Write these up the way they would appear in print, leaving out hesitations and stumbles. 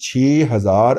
6,000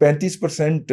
35%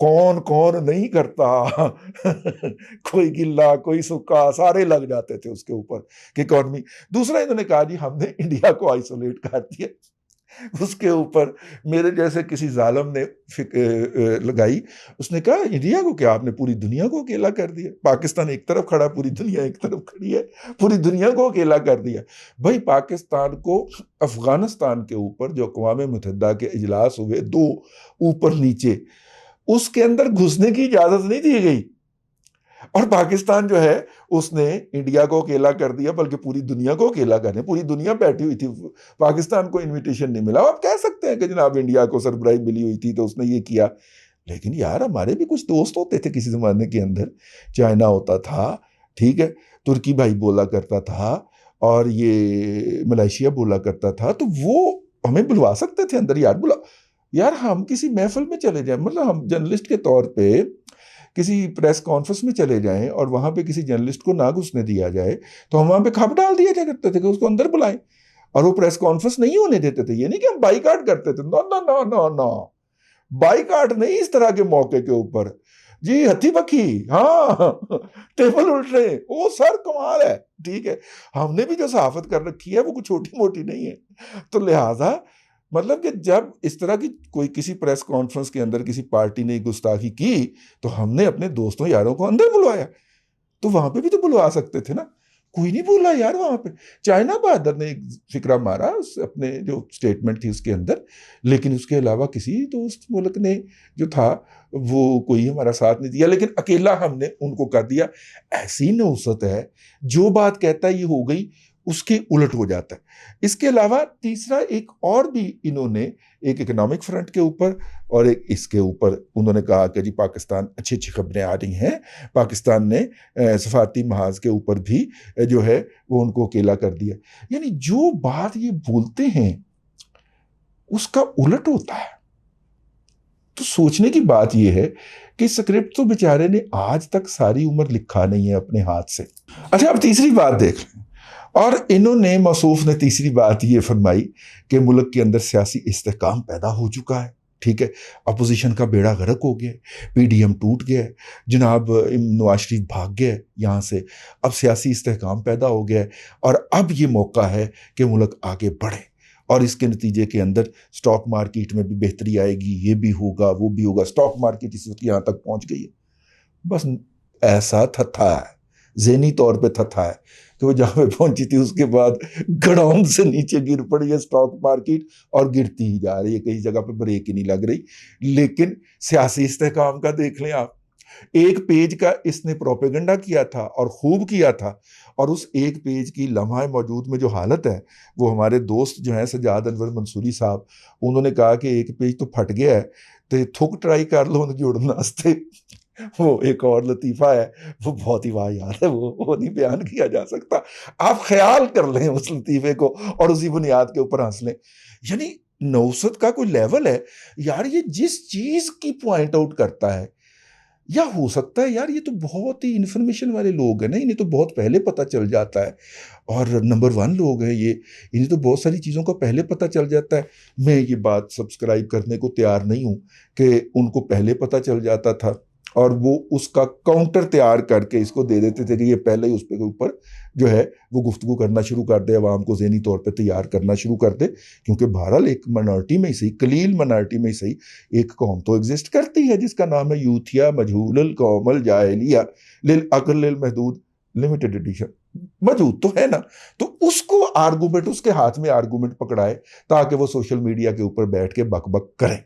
کون کون نہیں کرتا کوئی گلا کوئی سکا، سارے لگ جاتے تھے اس کے اوپر کہ اکانومی. دوسرا انہوں نے کہا جی ہم نے انڈیا کو آئسولیٹ کر دیا. اس کے اوپر میرے جیسے کسی ظالم نے لگائی، اس نے کہا انڈیا کو کیا، آپ نے پوری دنیا کو اکیلا کر دیا. پاکستان ایک طرف کھڑا، پوری دنیا ایک طرف کھڑی ہے، پوری دنیا کو اکیلا کر دیا. بھائی پاکستان کو افغانستان کے اوپر جو اقوام متحدہ کے اجلاس ہوئے 2 اوپر نیچے، اس کے اندر گھسنے کی اجازت نہیں دی گئی، اور پاکستان جو ہے اس نے انڈیا کو اکیلا کر دیا، بلکہ پوری دنیا کو اکیلا کرنے. پوری دنیا بیٹھی ہوئی تھی، پاکستان کو انویٹیشن نہیں ملا. آپ کہہ سکتے ہیں کہ جناب انڈیا کو سربراہی ملی ہوئی تھی تو اس نے یہ کیا، لیکن یار ہمارے بھی کچھ دوست ہوتے تھے کسی زمانے کے اندر. چائنا ہوتا تھا، ٹھیک ہے، ترکی بھائی بولا کرتا تھا، اور یہ ملائیشیا بولا کرتا تھا، تو وہ ہمیں بلوا سکتے تھے اندر. یار بلا یار ہم کسی محفل میں چلے جائیں، مطلب ہم جرنلسٹ کے طور پہ کسی پریس کانفرنس میں چلے جائیں اور وہاں پہ کسی جرنلسٹ کو نہ گھسنے دیا جائے تو ہم وہاں پہ کھپ ڈال دیا جا کرتے تھے کہ اس کو اندر بلائیں، اور وہ پریس کانفرنس نہیں ہونے دیتے تھے. یہ نہیں کہ ہم بائیکاٹ کرتے تھے، نو نو نو نو نو، بائیکاٹ نہیں اس طرح کے موقع کے اوپر. جی ہتھی بکھی، ہاں ٹیبل الٹ رہے، وہ سر کمال ہے. ٹھیک ہے، ہم نے بھی جو صحافت کر رکھی ہے وہ کچھ چھوٹی موٹی نہیں ہے. تو لہٰذا مطلب کہ جب اس طرح کی کوئی کسی پریس کانفرنس کے اندر کسی پارٹی نے گستاخی کی تو ہم نے اپنے دوستوں یاروں کو اندر بلوایا. تو وہاں پہ بھی تو بلوا سکتے تھے نا، کوئی نہیں بولا یار وہاں پہ. چائنا بہادر نے ایک فکرہ مارا اپنے جو سٹیٹمنٹ تھی اس کے اندر، لیکن اس کے علاوہ کسی دوست ملک نے جو تھا وہ کوئی ہمارا ساتھ نہیں دیا، لیکن اکیلا ہم نے ان کو کر دیا. ایسی نوست ہے، جو بات کہتا ہے یہ ہو گئی، اس کے الٹ ہو جاتا ہے. اس کے علاوہ تیسرا ایک اور بھی انہوں نے ایک اکنامک فرنٹ کے اوپر اور ایک اس کے اوپر انہوں نے کہا کہ جی پاکستان اچھی اچھی خبریں آ رہی ہیں. پاکستان نے سفارتی محاذ کے اوپر بھی جو ہے وہ ان کو اکیلا کر دیا. یعنی جو بات یہ بولتے ہیں اس کا الٹ ہوتا ہے. تو سوچنے کی بات یہ ہے کہ سکرپٹ تو بیچارے نے آج تک ساری عمر لکھا نہیں ہے اپنے ہاتھ سے. اچھا اب تیسری بات دیکھ لیں، اور انہوں نے موصوف نے تیسری بات یہ فرمائی کہ ملک کے اندر سیاسی استحکام پیدا ہو چکا ہے. ٹھیک ہے، اپوزیشن کا بیڑا غرق ہو گیا، پی ڈی ایم ٹوٹ گیا، جناب نواز شریف بھاگ گئے یہاں سے، اب سیاسی استحکام پیدا ہو گیا، اور اب یہ موقع ہے کہ ملک آگے بڑھے، اور اس کے نتیجے کے اندر سٹاک مارکیٹ میں بھی بہتری آئے گی، یہ بھی ہوگا وہ بھی ہوگا. سٹاک مارکیٹ اس وقت یہاں تک پہنچ گئی ہے، بس ایسا تھا ہے، ذہنی طور پہ تھا ہے کہ وہ جہاں پہ پہنچی تھی اس کے بعد گڑاؤن سے نیچے گر پڑی ہے سٹاک مارکیٹ، اور گرتی ہی جا رہی ہے، کئی جگہ پہ بریک ہی نہیں لگ رہی. لیکن سیاسی استحکام کا دیکھ لیں آپ، ایک پیج کا اس نے پروپیگنڈا کیا تھا اور خوب کیا تھا، اور اس ایک پیج کی لمحہ موجود میں جو حالت ہے، وہ ہمارے دوست جو ہیں سجاد انور منصوری صاحب، انہوں نے کہا کہ ایک پیج تو پھٹ گیا ہے تو تھک ٹرائی کر لو ان جوڑن واسطے. وہ ایک اور لطیفہ ہے، وہ بہت ہی واحد ہے، وہ نہیں بیان کیا جا سکتا. آپ خیال کر لیں اس لطیفے کو اور اسی بنیاد کے اوپر ہنس لیں. یعنی نوست کا کوئی لیول ہے یار، یہ جس چیز کی پوائنٹ آؤٹ کرتا ہے، یا ہو سکتا ہے یار یہ تو بہت ہی انفارمیشن والے لوگ ہیں نا، انہیں تو بہت پہلے پتہ چل جاتا ہے، اور نمبر 1 لوگ ہیں یہ، انہیں تو بہت ساری چیزوں کا پہلے پتہ چل جاتا ہے. میں یہ بات سبسکرائب کرنے کو تیار نہیں ہوں کہ ان کو پہلے پتہ چل جاتا تھا اور وہ اس کا کاؤنٹر تیار کر کے اس کو دے دیتے تھے کہ یہ پہلے ہی اس پہ اوپر جو ہے وہ گفتگو کرنا شروع کر دے، عوام کو ذہنی طور پہ تیار کرنا شروع کر دے. کیونکہ بہرحال ایک منارٹی میں ہی صحیح، قلیل منارٹی میں ہی صحیح، ایک قوم تو ایگزسٹ کرتی ہے جس کا نام ہے یوتھیا مجہول القوم الجاہلیہ للعقل المحدود لمیٹڈ ایڈیشن. موجود تو ہے نا، تو اس کو آرگومنٹ، اس کے ہاتھ میں آرگومنٹ پکڑائے تاکہ وہ سوشل میڈیا کے اوپر بیٹھ کے بک بک کریں.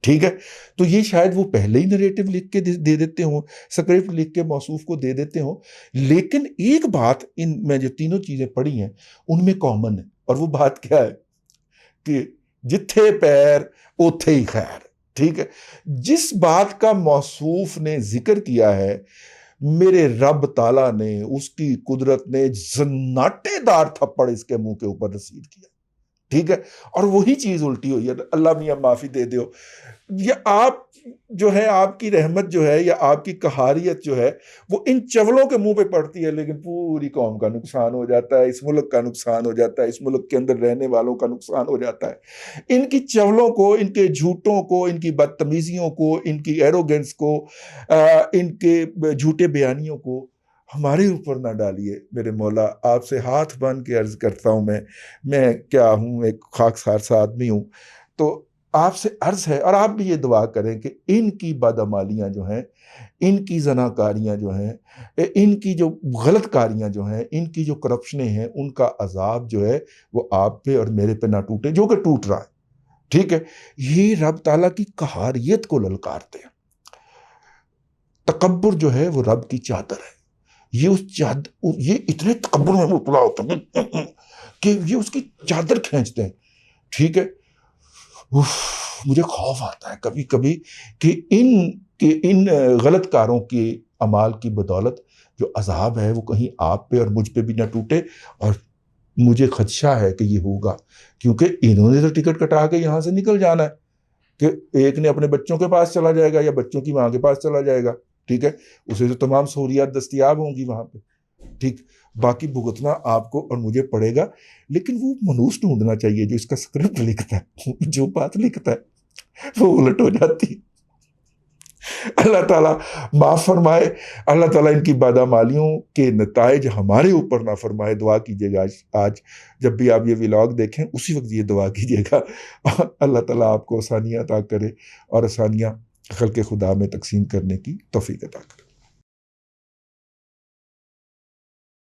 ٹھیک ہے، تو یہ شاید وہ پہلے ہی نریٹو لکھ کے دے دیتے ہوں، سکرپٹ لکھ کے موصوف کو دے دیتے ہوں. لیکن ایک بات ان میں جو تینوں چیزیں پڑھی ہیں ان میں کامن ہے، اور وہ بات کیا ہے کہ جتھے پیر اوتھے ہی خیر. ٹھیک ہے، جس بات کا موصوف نے ذکر کیا ہے، میرے رب تعالیٰ نے، اس کی قدرت نے زناٹے دار تھپڑ اس کے منہ کے اوپر رسید کیا. ٹھیک ہے، اور وہی چیز الٹی ہوئی ہے، اللہ میاں معافی دے دو. یہ آپ جو ہے، آپ کی رحمت جو ہے یا آپ کی قہاریت جو ہے وہ ان چولوں کے منہ پہ پڑتی ہے، لیکن پوری قوم کا نقصان ہو جاتا ہے، اس ملک کا نقصان ہو جاتا ہے، اس ملک کے اندر رہنے والوں کا نقصان ہو جاتا ہے. ان کی چولوں کو، ان کے جھوٹوں کو، ان کی بدتمیزیوں کو، ان کی ایروگنس کو، ان کے جھوٹے بیانیوں کو ہمارے اوپر نہ ڈالیے میرے مولا. آپ سے ہاتھ باندھ کے عرض کرتا ہوں، میں کیا ہوں، ایک خاکسار سا آدمی ہوں. تو آپ سے عرض ہے، اور آپ بھی یہ دعا کریں کہ ان کی بدعمالیاں جو ہیں، ان کی زناکاریاں جو ہیں، ان کی جو غلط کاریاں جو ہیں، ان کی جو کرپشنیں ہیں، ان کا عذاب جو ہے وہ آپ پہ اور میرے پہ نہ ٹوٹے، جو کہ ٹوٹ رہا ہے. ٹھیک ہے، یہ رب تعالیٰ کی قہاریت کو للکارتے ہیں. تکبر جو ہے وہ رب کی چادر ہے. یہ اتنے تکبر میں مبتلا ہوتے ہیں کہ یہ اس کی چادر کھینچتے ہیں. ٹھیک ہے، مجھے خوف آتا ہے کبھی کبھی کہ ان غلط کاروں کے اعمال کی بدولت جو عذاب ہے وہ کہیں آپ پہ اور مجھ پہ بھی نہ ٹوٹے. اور مجھے خدشہ ہے کہ یہ ہوگا، کیونکہ انہوں نے تو ٹکٹ کٹا کے یہاں سے نکل جانا ہے، کہ ایک نے اپنے بچوں کے پاس چلا جائے گا یا بچوں کی ماں کے پاس چلا جائے گا. ٹھیک ہے، اسے تو تمام سہولیات دستیاب ہوں گی وہاں پہ. ٹھیک، باقی بھگتنا آپ کو اور مجھے پڑے گا. لیکن وہ منوس ڈھونڈنا چاہیے جو اس کا اسکرپٹ لکھتا ہے، جو بات لکھتا ہے وہ الٹ ہو جاتی. اللہ تعالیٰ معاف فرمائے، اللہ تعالیٰ ان کی بدعمالیوں کے نتائج ہمارے اوپر نہ فرمائے. دعا کیجیے گا آج جب بھی آپ یہ ولاگ دیکھیں اسی وقت یہ دعا کیجیے گا. اللہ تعالیٰ آپ کو آسانیاں عطا کرے اور آسانیاں خلق خدا میں تقسیم کرنے کی توفیق عطا کرے.